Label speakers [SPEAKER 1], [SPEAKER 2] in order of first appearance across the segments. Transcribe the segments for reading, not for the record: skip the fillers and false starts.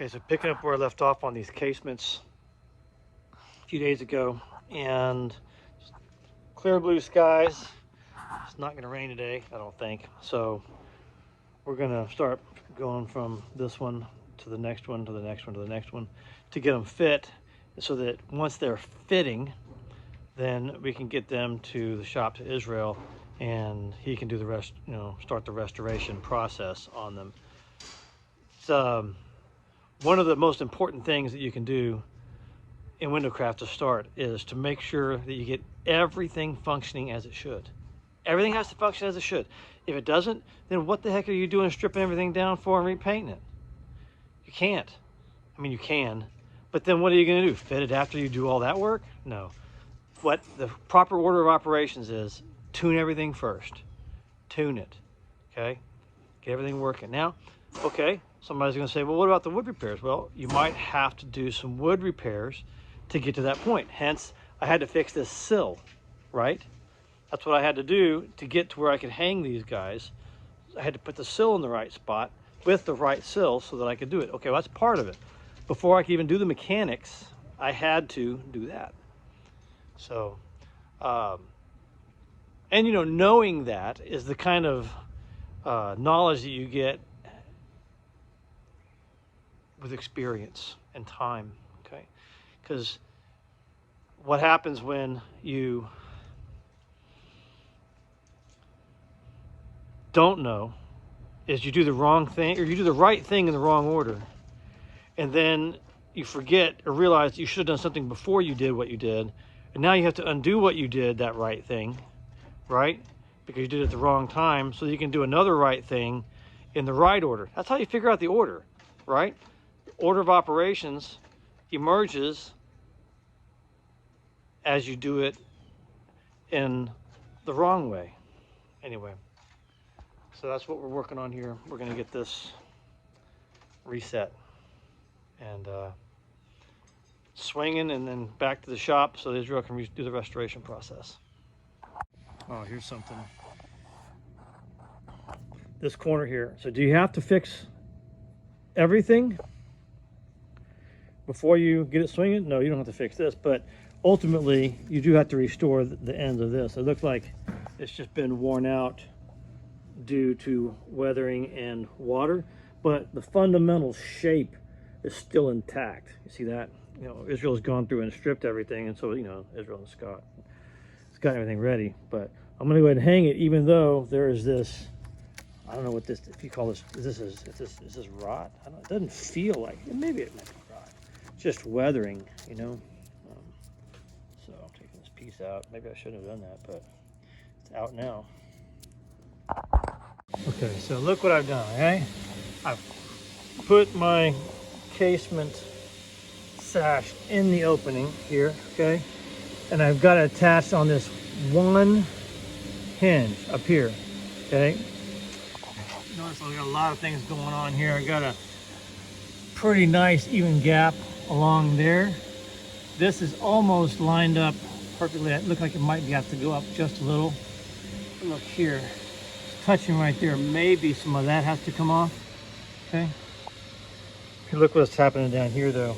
[SPEAKER 1] Okay, so picking up where I left off on these casements a few days ago, and clear blue skies. It's not going to rain today, I don't think. So we're going to start going from this one to the next one to the next one to the next one to get them fit, so that once they're fitting, then we can get them to the shop to Israel, and he can do the rest, start the restoration process on them. It's one of the most important things that you can do in Windowcraft to start is to make sure that you get everything functioning as it should. Everything has to function as it should. If it doesn't, then what the heck are you doing stripping everything down for and repainting it? You can't. I mean, you can, but then what are you going to do? Fit it after you do all that work? No. What the proper order of operations is, tune everything first. Tune it, okay? Get everything working. Now, okay, somebody's going to say, well, what about the wood repairs? Well, you might have to do some wood repairs to get to that point. Hence, I had to fix this sill, right? That's what I had to do to get to where I could hang these guys. I had to put the sill in the right spot with the right sill so that I could do it. Okay, well, that's part of it. Before I could even do the mechanics, I had to do that. So, and knowing that is the kind of knowledge that you get with experience and time, okay? Because what happens when you don't know is you do the wrong thing, or you do the right thing in the wrong order, and then you forget or realize you should have done something before you did what you did, and now you have to undo what you did, that right thing, right? Because you did it at the wrong time, so you can do another right thing in the right order. That's how you figure out the order, right? Order of operations emerges as you do it in the wrong way. Anyway, so that's what we're working on here. We're going to get this reset and swinging, and then back to the shop so Israel can do the restoration process. Oh, here's something. This corner here. So do you have to fix everything before you get it swinging? No, you don't have to fix this, but ultimately you do have to restore the ends of this. It looks like it's just been worn out due to weathering and water, but the fundamental shape is still intact. You see that? Israel's gone through and stripped everything, and so Israel and Scott has got everything ready. But I'm going to go ahead and hang it, even though there is this. I don't know what this. If you call this, is this rot? I don't know. It doesn't feel like it. Maybe it might be rot. It's just weathering, So I'm taking this piece out. Maybe I shouldn't have done that, but it's out now. Okay, so look what I've done. Okay, I've put my casement sash in the opening here. Okay, and I've got it attached on this one hinge up here. Okay. Notice I've got a lot of things going on here. I got a pretty nice even gap along there. This is almost lined up perfectly. It looks like it might have to go up just a little. Look here, it's touching right there. Maybe some of that has to come off. Okay. Look what's happening down here though.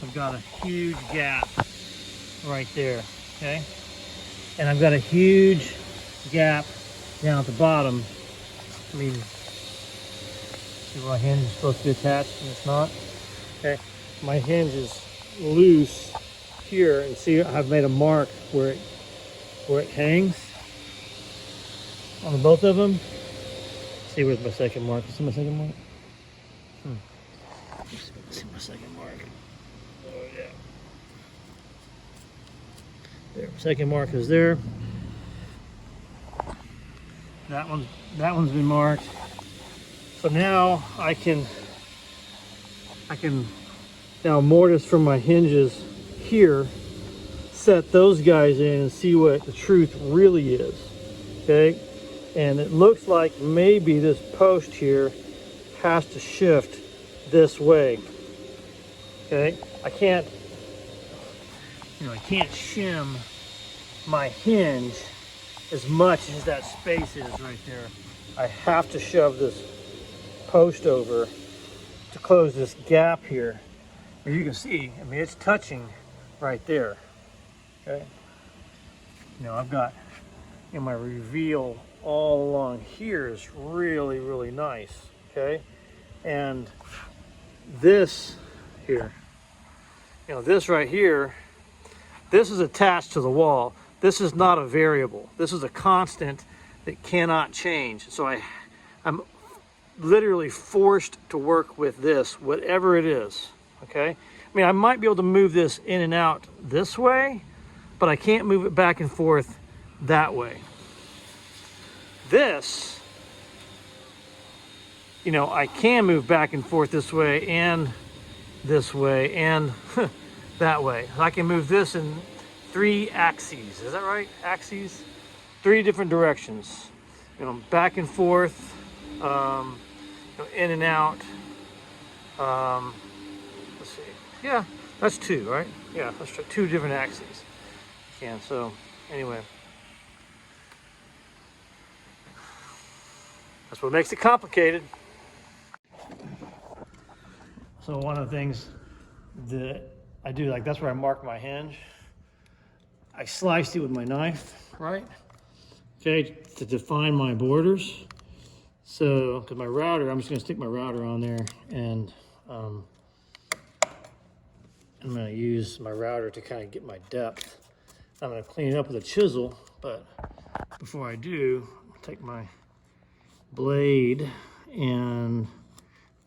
[SPEAKER 1] I've got a huge gap right there. Okay. And I've got a huge gap down at the bottom. I mean, see where my hinge is supposed to be attached and it's not? Okay, my hinge is loose here, and see I've made a mark where it hangs on the both of them. See, where's my second mark? See my second mark? Let's see my second mark. Oh yeah. There, second mark is there. That one's been marked. So now I can now mortise from my hinges here, set those guys in and see what the truth really is. Okay, and it looks like maybe this post here has to shift this way. Okay, I can't shim my hinge as much as that space is right there. I have to shove this post over to close this gap here. As you can see, I mean, it's touching right there, okay? You know, I've got, you know, my reveal all along here is really, really nice, okay? And this here, you know, this right here, this is attached to the wall. This is not a variable. This is a constant that cannot change. So I'm literally forced to work with this, whatever it is, okay? I mean, I might be able to move this in and out this way, but I can't move it back and forth that way. This, you know, I can move back and forth this way and that way. I can move this in 3 axes. Is that right? Axes? 3 different directions. You know, back and forth, you know, in and out. Let's see. Yeah, that's 2, right? Yeah, that's 2 different axes. Yeah. So anyway, that's what makes it complicated. So one of the things that I do, like, that's where I mark my hinge. I sliced it with my knife, right? Okay, to define my borders. So, because my router, I'm just gonna stick my router on there, and I'm gonna use my router to kind of get my depth. I'm gonna clean it up with a chisel, but before I do, I'll take my blade and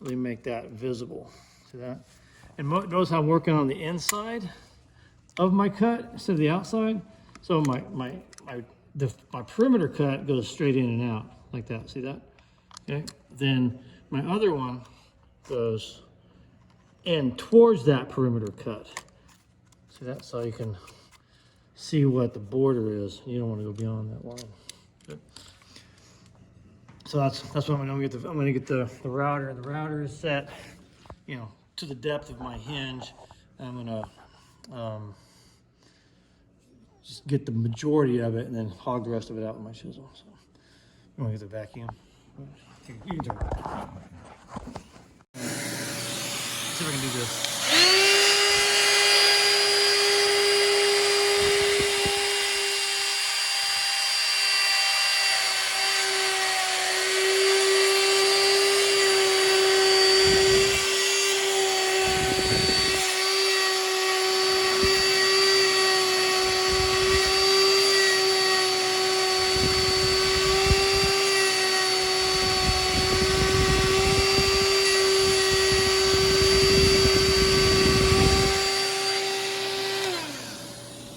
[SPEAKER 1] really make that visible. See that? And notice how I'm working on the inside of my cut instead of the outside. So my perimeter cut goes straight in and out like that. See that? Okay. Then my other one goes in towards that perimeter cut. See that? So you can see what the border is. You don't want to go beyond that line. Okay. So that's what I'm going to get. I'm going to get the router. The router is set, you know, to the depth of my hinge. I'm going to just get the majority of it and then hog the rest of it out with my chisel. So I'm going to get the vacuum. You can turn it. Let's see if I can do this.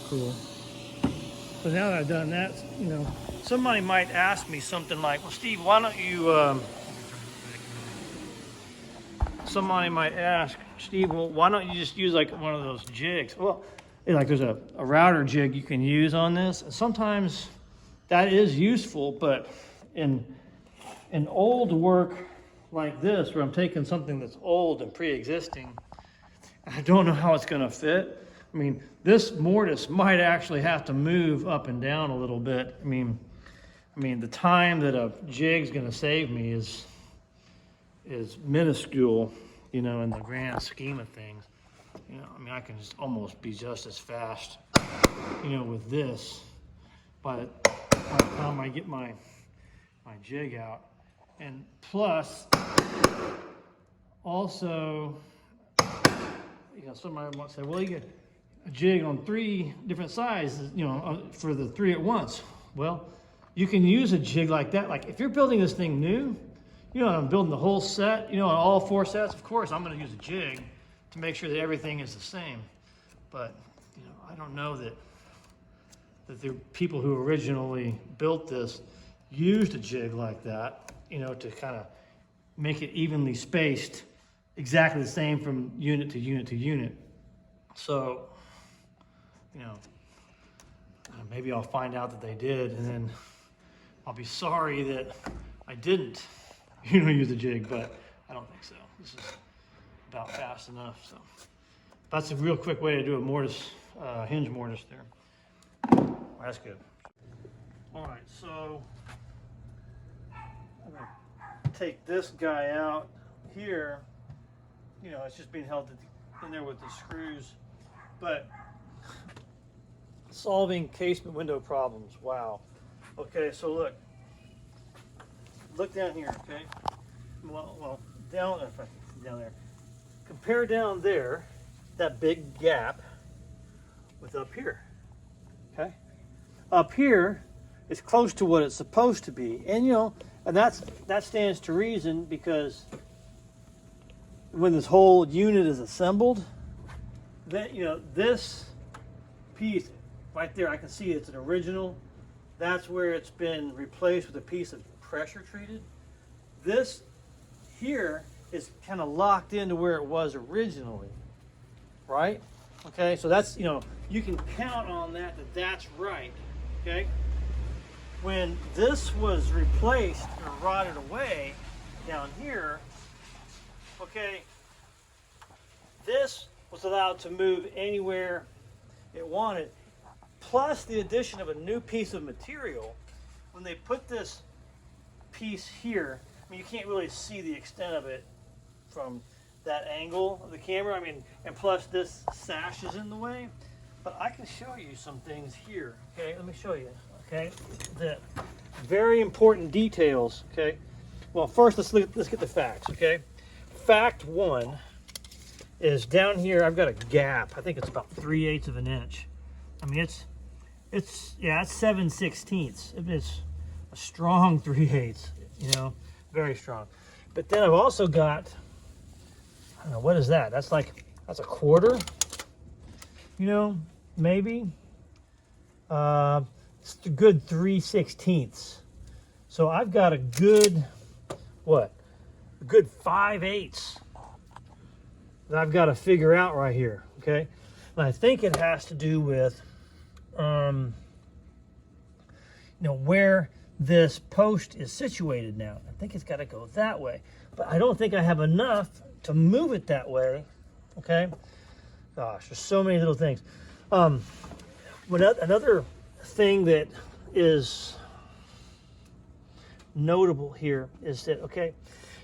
[SPEAKER 1] Cool. So now that I've done that, you know, somebody might ask me something like, well, Steve, why don't you, somebody might ask, Steve, well, why don't you just use like one of those jigs? Well, like there's a router jig you can use on this. And sometimes that is useful, but in old work like this, where I'm taking something that's old and pre-existing, I don't know how it's gonna fit. I mean, this mortise might actually have to move up and down a little bit. I mean, the time that a jig's gonna save me is minuscule, you know, in the grand scheme of things. You know, I mean, I can just almost be just as fast, you know, with this by the time I get my jig out. And plus, also, you know, somebody might say, well, you get a jig on 3 different sizes, you know, for the 3 at once. Well, you can use a jig like that. Like if you're building this thing new, you know, I'm building the whole set, you know, all 4 sets, of course, I'm going to use a jig to make sure that everything is the same. But, you know, I don't know that the people who originally built this used a jig like that, you know, to kind of make it evenly spaced, exactly the same from unit to unit to unit. So, you know, maybe I'll find out that they did, and then I'll be sorry that I didn't, you know, use a jig, but I don't think so. This is about fast enough. So that's a real quick way to do a mortise, hinge mortise there. Well, that's good. All right, so I'm gonna take this guy out here, you know, it's just being held in there with the screws. But solving casement window problems, wow. Okay, so look down here, okay? Well, down there. Compare down there, that big gap, with up here, okay? Up here is close to what it's supposed to be, and you know, and that stands to reason, because when this whole unit is assembled, then you know this piece right there, I can see it's an original. That's where it's been replaced with a piece of pressure treated. This here is kind of locked into where it was originally, right? Okay, so that's, you know, you can count on that that's right, okay? When this was replaced or rotted away down here, okay, this was allowed to move anywhere it wanted, plus the addition of a new piece of material. When they put this piece here, I mean, you can't really see the extent of it from that angle of the camera. I mean, and plus this sash is in the way, but I can show you some things here. Okay, let me show you. Okay, the very important details. Okay, well, first let's get the facts. Okay, fact one is down here. I've got a gap. I think it's about 3/8 of an inch. I mean, it's 7/16. It's a strong 3/8. You know, very strong. But then I've also got, I don't know, what is that? That's a quarter, you know, maybe. It's a good 3/16. So I've got a good, what? A good 5/8 that I've got to figure out right here, okay? And I think it has to do with, you know, where this post is situated now. I think it's got to go that way, but I don't think I have enough to move it that way. Okay, gosh, there's so many little things. Another thing that is notable here is that, okay,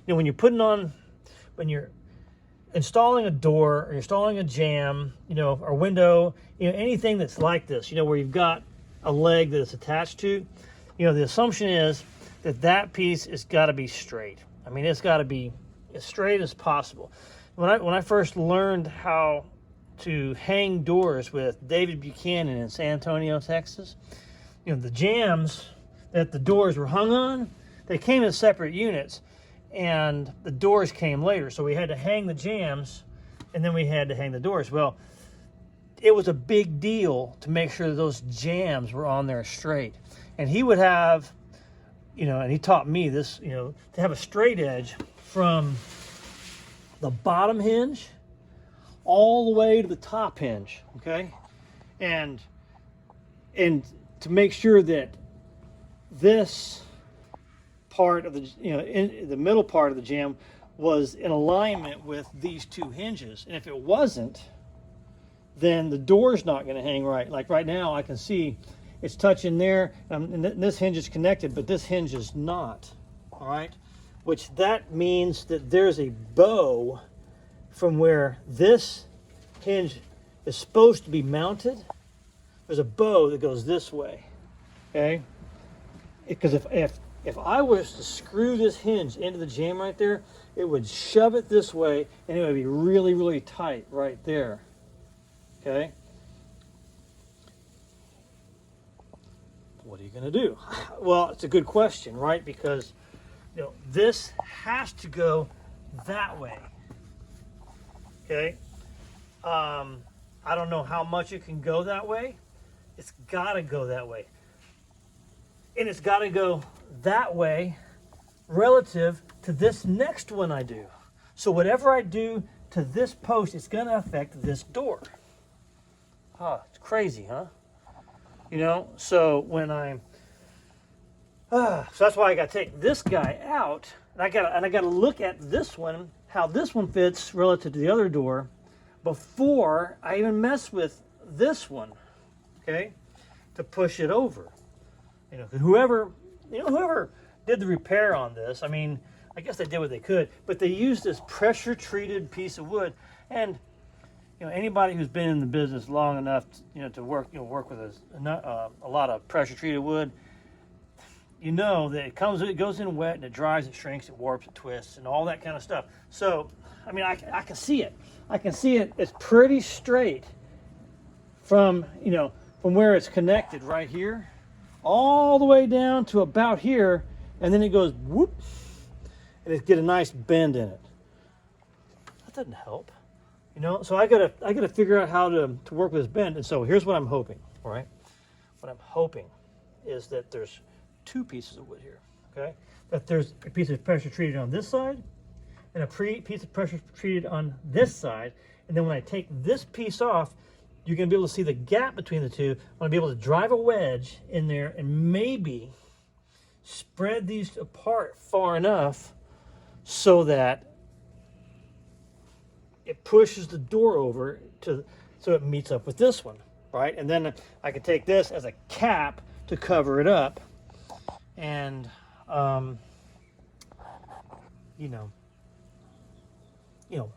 [SPEAKER 1] you know, when you're installing a door or you're installing a jamb, you know, or window, you know, anything that's like this, you know, where you've got a leg that it's attached to, you know, the assumption is that that piece has got to be straight. I mean, it's got to be as straight as possible. When I first learned how to hang doors with David Buchanan in San Antonio, Texas, you know, the jambs that the doors were hung on, they came in separate units, and the doors came later. So we had to hang the jambs, and then we had to hang the doors. Well, it was a big deal to make sure that those jambs were on there straight. And he would have, you know, and he taught me this, you know, to have a straight edge from the bottom hinge all the way to the top hinge, okay? And to make sure that this part of the, you know, in the middle part of the jamb was in alignment with these two hinges. And if it wasn't, then the door's not going to hang right. Like right now, I can see it's touching there, and this hinge is connected, but this hinge is not, all right? Which that means that there's a bow from where this hinge is supposed to be mounted. There's a bow that goes this way, okay? Because if I was to screw this hinge into the jamb right there, it would shove it this way, and it would be really, really tight right there, okay? What are you going to do? Well, it's a good question, right? Because, you know, this has to go that way, okay? I don't know how much it can go that way. It's got to go that way. And it's got to go that way relative to this next one I do. So whatever I do to this post, it's going to affect this door. It's crazy, huh? You know, so when I'm, so that's why I got to take this guy out, and I got to look at this one, how this one fits relative to the other door, before I even mess with this one, okay, to push it over. You know, whoever did the repair on this, I mean, I guess they did what they could, but they used this pressure treated piece of wood. And you know, anybody who's been in the business long enough, to work with a lot of pressure treated wood, you know that it goes in wet and it dries, it shrinks, it warps, it twists, and all that kind of stuff. So, I mean, I can see it. I can see it. It's pretty straight from where it's connected right here, all the way down to about here, and then it goes whoop, and it get a nice bend in it. That doesn't help, So I gotta figure out how to work with this bend. And so here's what I'm hoping. All right, what I'm hoping is that there's two pieces of wood here. Okay, that there's a piece of pressure treated on this side, and a piece of pressure treated on this side. And then when I take this piece off, you're going to be able to see the gap between the two. I'm going to be able to drive a wedge in there and maybe spread these apart far enough so that it pushes the door over so it meets up with this one, right? And then I can take this as a cap to cover it up and,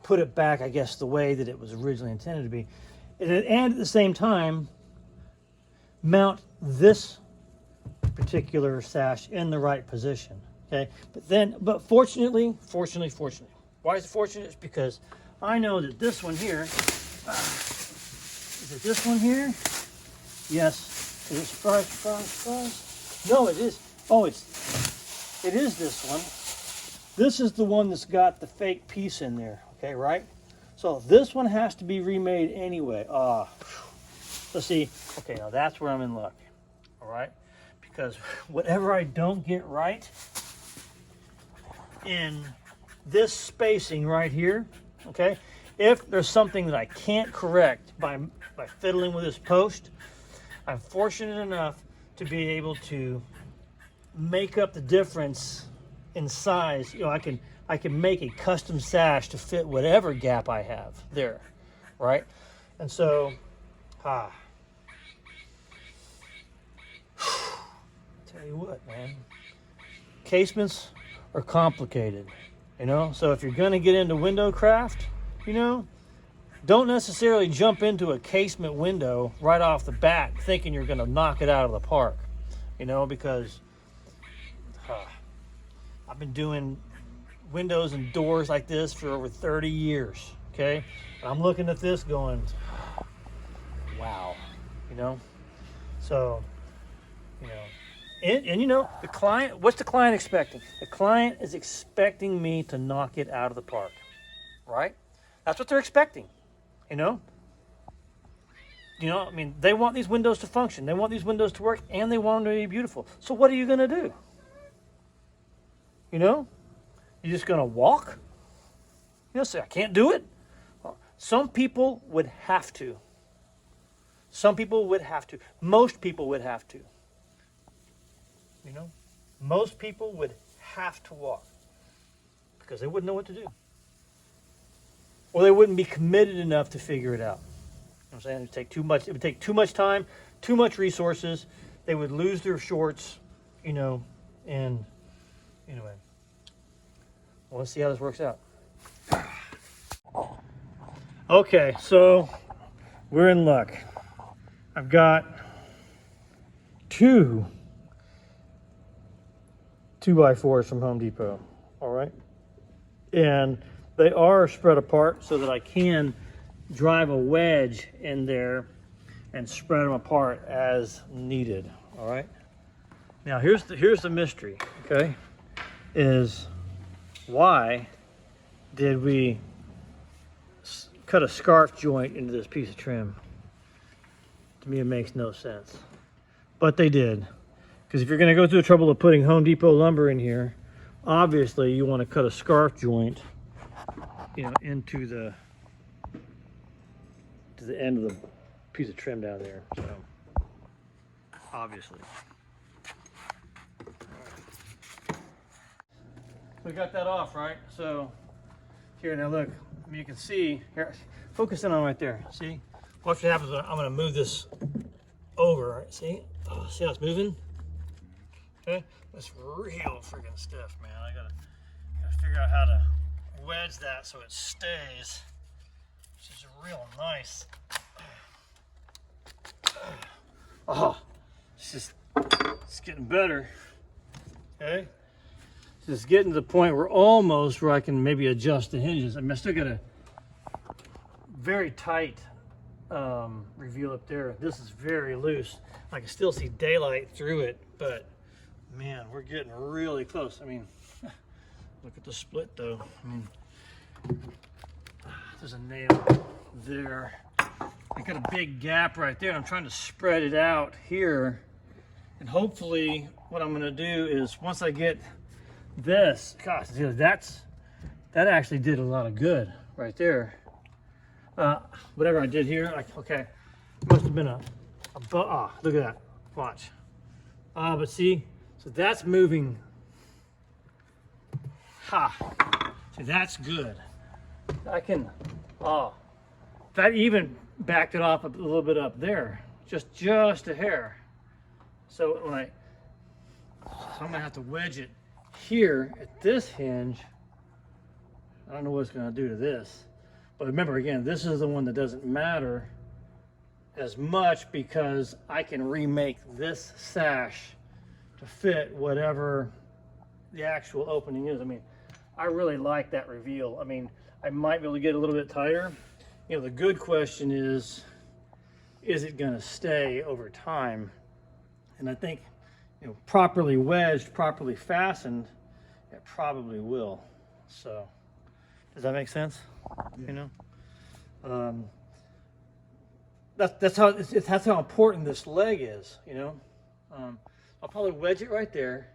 [SPEAKER 1] put it back, I guess, the way that it was originally intended to be. And at the same time, mount this particular sash in the right position. Okay, but fortunately, why is it fortunate? It's because I know that this one here, is it this one here? Yes. Is it surprise? No, it is. Oh, it is this one. This is the one that's got the fake piece in there. Okay, right? So this one has to be remade anyway. So see, okay, now that's where I'm in luck. All right? Because whatever I don't get right in this spacing right here, okay, if there's something that I can't correct by fiddling with this post, I'm fortunate enough to be able to make up the difference in size. I can make a custom sash to fit whatever gap I have there, right? And so, tell you what, man, casements are complicated, So if you're gonna get into window craft, don't necessarily jump into a casement window right off the bat thinking you're gonna knock it out of the park, because I've been doing windows and doors like this for over 30 years, okay? And I'm looking at this going, wow, So, and the client, what's the client expecting? The client is expecting me to knock it out of the park, right? That's what they're expecting, I mean, they want these windows to function. They want these windows to work, and they want them to be beautiful. So what are you going to do? You're just going to walk? Say, I can't do it? Well, some people would have to. Some people would have to. Most people would have to. Most people would have to walk because they wouldn't know what to do. Or they wouldn't be committed enough to figure it out. I'm saying? It would take too much time, too much resources. They would lose their shorts, and anyway. Well, let's see how this works out. Okay, so we're in luck. I've got two 2x4s from Home Depot, all right? And they are spread apart so that I can drive a wedge in there and spread them apart as needed, all right? Now, here's the mystery, okay? Is why did we cut a scarf joint into this piece of trim? To me, it makes no sense. But they did. Because if you're going to go through the trouble of putting Home Depot lumber in here, obviously you want to cut a scarf joint, into the end of the piece of trim down there. So, obviously. We got that off, right? So here, now look, you can see here, focus in on right there. See, watch what happens. I'm going to move this over. Right? See how it's moving? Okay, that's real freaking stiff, man. I gotta figure out how to wedge that so it stays, which is real nice. Oh, it's getting better. Okay, so it's getting to the point where almost where I can maybe adjust the hinges. I mean, I still got a very tight reveal up there. This is very loose. I can still see daylight through it, but man, we're getting really close. I mean, look at the split though. I mean, there's a nail there. I got a big gap right there. I'm trying to spread it out here, and hopefully what I'm gonna do is once I get this, gosh, that actually did a lot of good right there. Whatever I did here, like, okay, must have been look at that, watch. But see, so that's moving. See, that's good. I can, that even backed it off a little bit up there, just a hair. So I'm gonna have to wedge it here at this hinge. I don't know what it's gonna do to this. But remember, again, this is the one that doesn't matter as much because I can remake this sash to fit whatever the actual opening is. I mean, I really like that reveal. I mean, I might be able to get a little bit tighter. You know, the good question is it gonna stay over time? And I think, you know, properly wedged, properly fastened, it probably will. So, does that make sense? Yeah. You know, that's how important this leg is. You know, I'll probably wedge it right there.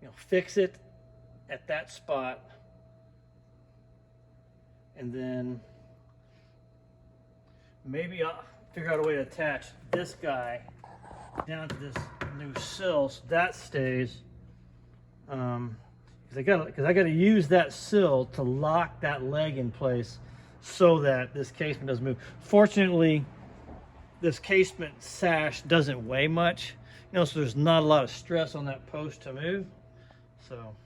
[SPEAKER 1] You know, fix it at that spot, and then maybe I'll figure out a way to attach this guy down to this new sill so that stays. Because I got to use that sill to lock that leg in place so that this casement doesn't move. Fortunately, this casement sash doesn't weigh much, you know, so there's not a lot of stress on that post to move. So,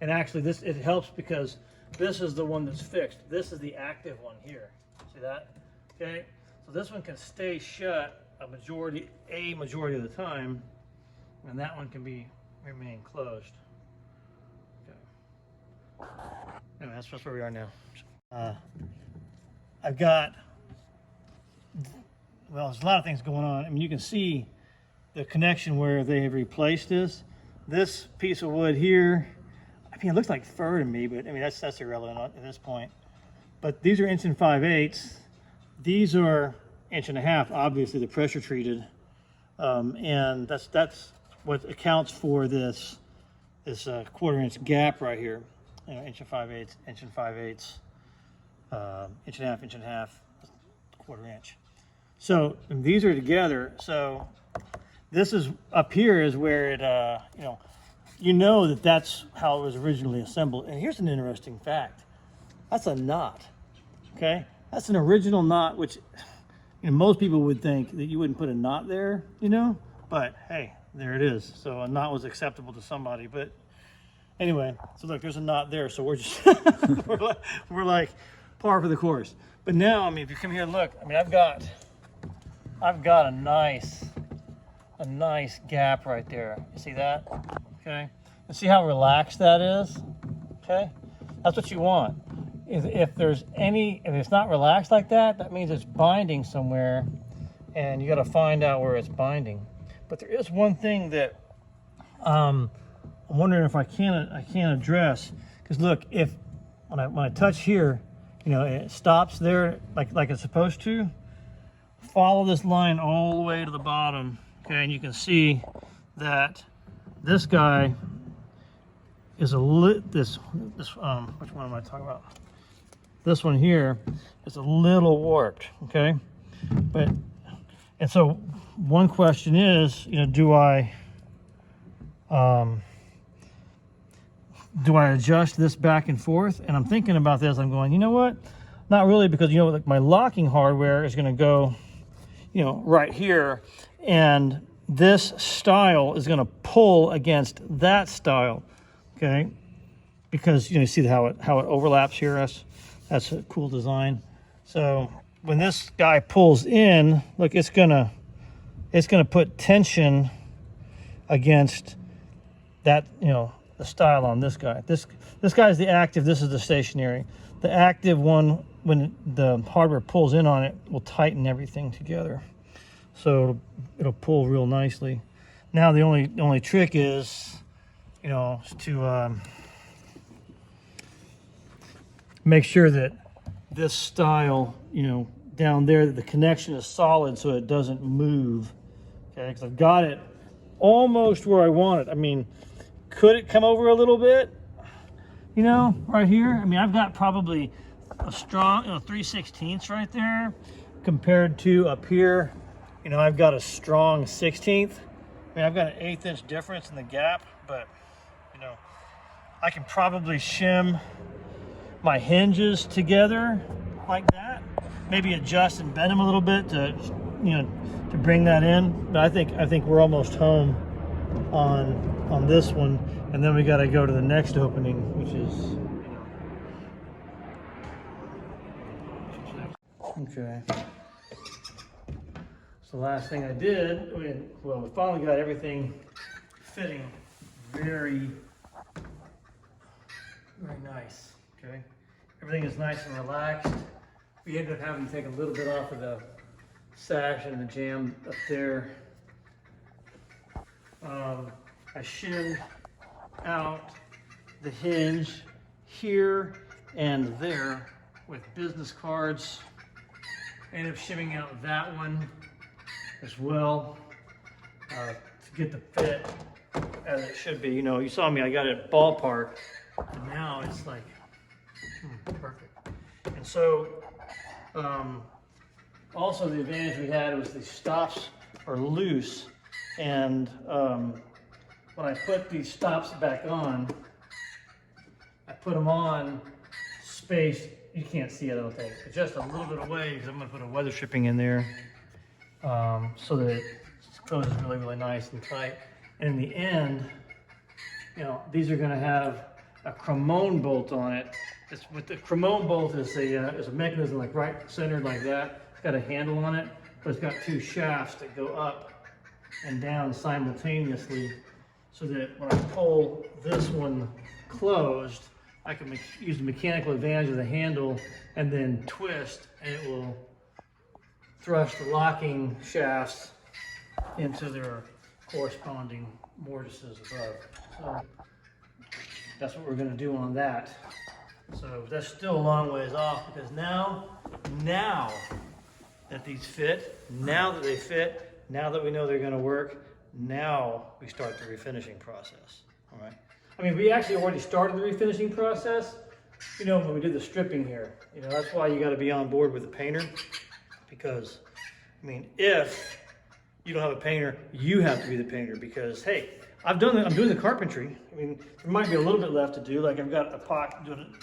[SPEAKER 1] and actually it helps because this is the one that's fixed. This is the active one here. See that? Okay, so this one can stay shut a majority of the time, and that one can remain closed. Anyway, that's where we are now. I've got, well, there's a lot of things going on. I mean, you can see the connection where they have replaced this. This piece of wood here, I mean, it looks like fur to me, but I mean, that's irrelevant at this point. But these are 1 5/8. These are 1.5 inches, obviously the pressure treated. And that's what accounts for this 1/4 inch gap right here. You know, 1 5/8, 1 5/8, 1.5 inches, 1/4 inch. So these are together. So this is up here is where it, you know that's how it was originally assembled. And here's an interesting fact. That's a knot, okay? That's an original knot, which, you know, most people would think that you wouldn't put a knot there, you know? But hey, there it is. So a knot was acceptable to somebody, but anyway, so look, there's a knot there, so we're just we're like par for the course. But now, I mean, if you come here and look, I mean, I've got a nice gap right there. You see that? Okay, and see how relaxed that is? Okay, that's what you want. If it's not relaxed like that, that means it's binding somewhere, and you got to find out where it's binding. But there is one thing that I'm wondering if I can address, because look, if when I touch here, you know, it stops there like it's supposed to. Follow this line all the way to the bottom, okay, and you can see that this guy is which one am I talking about? This one here is a little warped, okay, and so one question is, you know, do I adjust this back and forth? And I'm thinking about this. I'm going, you know what? Not really, because, you know, like my locking hardware is going to go, you know, right here, and this style is going to pull against that style, okay? because you see how it overlaps here. That's a cool design. So when this guy pulls in, look, it's gonna put tension against that, the style on this guy. This guy's the active, this is the stationary. The active one, when the hardware pulls in on it, will tighten everything together. So it'll pull real nicely. Now the only trick is, to make sure that this style, down there, that the connection is solid so it doesn't move. Okay, because I've got it almost where I want it. I mean, could it come over a little bit? Right here. I mean, I've got probably a strong 3/16 right there compared to up here. I've got a strong 16th. I mean, I've got an 1/8 inch difference in the gap, but I can probably shim my hinges together like that. Maybe adjust and bend them a little bit to bring that in. But I think we're almost home on this one, and then we got to go to the next opening, which is okay. So the last thing I did, we finally got everything fitting very nice. Okay, everything is nice and relaxed. We ended up having to take a little bit off of the sash and the jamb up there. I shimmed out the hinge here and there with business cards. I ended up shimming out that one as well to get the fit as it should be. You saw me, I got it ballpark, and now it's like perfect. And so also the advantage we had was the stops are loose, and when I put these stops back on, I put them on spaced, you can't see it I don't think, but just a little bit away, because I'm going to put a weather stripping in there so that it closes really nice and tight. And in the end, these are going to have a Cremone bolt on it. It's with the Cremone bolt is a mechanism like right centered like that. It's got a handle on it, but it's got two shafts that go up and down simultaneously, so that when I pull this one closed, I can use the mechanical advantage of the handle and then twist, and it will thrust the locking shafts into their corresponding mortises above. So that's what we're going to do on that. So that's still a long ways off, because now that these fit, now that they fit, now that we know they're going to work, now we start the refinishing process. All right. I mean, we actually already started the refinishing process, when we did the stripping here. That's why you got to be on board with the painter, because, I mean, if you don't have a painter, you have to be the painter, because, hey, I'm doing the carpentry. I mean, there might be a little bit left to do. Like I've got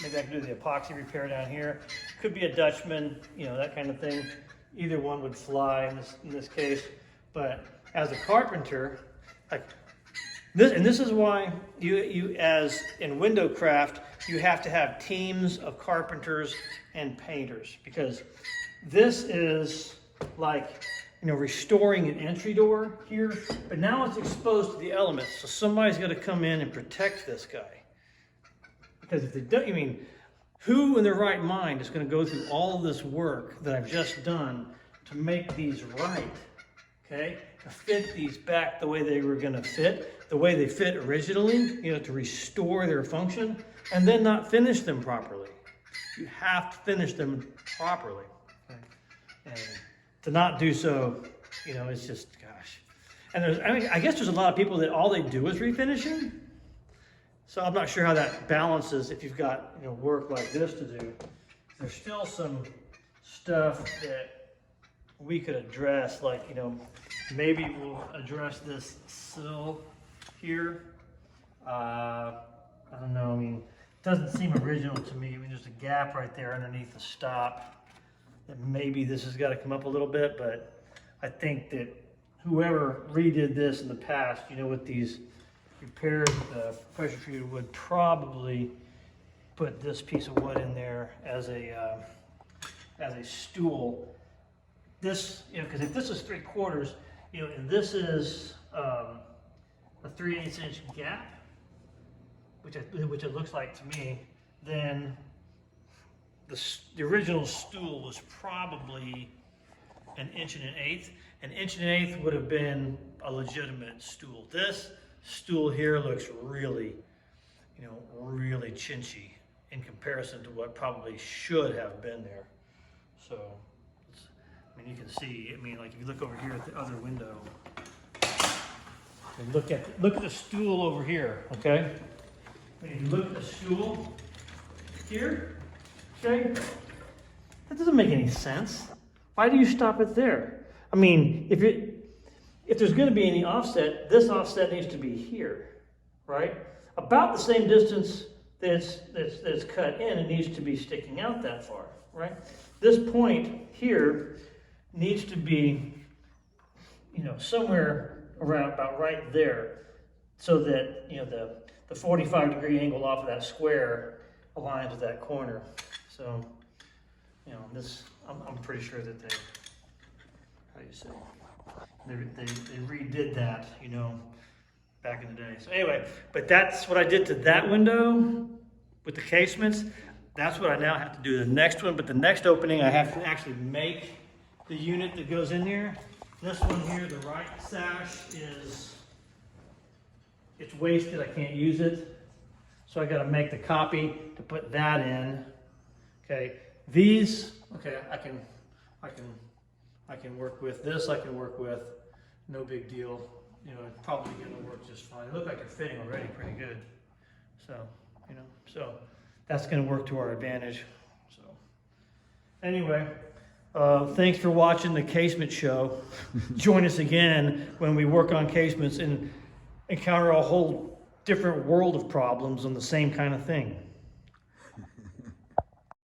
[SPEAKER 1] maybe I can do the epoxy repair down here. Could be a Dutchman, that kind of thing. Either one would fly in this case. But as a carpenter, like this, and this is why you as in window craft, you have to have teams of carpenters and painters, because this is like, restoring an entry door here, but now it's exposed to the elements. So somebody's got to come in and protect this guy. Because if they don't, who in their right mind is going to go through all of this work that I've just done to make these right? Okay, to fit these back the way they were going to fit, the way they fit originally, to restore their function, and then not finish them properly. You have to finish them properly. Okay? And to not do so, it's just, gosh. And I guess there's a lot of people that all they do is refinishing. So I'm not sure how that balances if you've got, work like this to do. There's still some stuff that we could address, like, maybe we'll address this sill here. I don't know, it doesn't seem original to me. There's a gap right there underneath the stop. That maybe this has got to come up a little bit, but I think that whoever redid this in the past, with these repaired pressure treated wood, probably put this piece of wood in there as a stool. This, you know, because if this is 3/4, you know, and this is a 3/8 inch gap, which it looks like to me, then the original stool was probably 1 1/8. 1 1/8 would have been a legitimate stool. This stool here looks really, you know, really chinchy in comparison to what probably should have been there. So, I mean, you can see, I mean, like if you look over here at the other window, and look at the stool over here, okay? When you look at the stool here, okay, that doesn't make any sense. Why do you stop it there? I mean, if there's going to be any offset, this offset needs to be here, right? About the same distance that's cut in, it needs to be sticking out that far, right? This point here needs to be, you know, somewhere around about right there, so that, you know, the 45-degree angle off of that square aligns with that corner. So, you know, this, I'm pretty sure that they, how do you say, they redid that, you know, back in the day. So anyway, but that's what I did to that window with the casements. That's what I now have to do to the next one. But the next opening, I have to actually make the unit that goes in here. This one here, the right sash it's wasted. I can't use it. So I got to make the copy to put that in. Okay, these, okay, I can work with this. I can work with, no big deal. You know, it's probably going to work just fine. They look like they're fitting already pretty good. So, you know, so that's going to work to our advantage. So, anyway, thanks for watching the Casement Show. Join us again when we work on casements and encounter a whole different world of problems on the same kind of thing.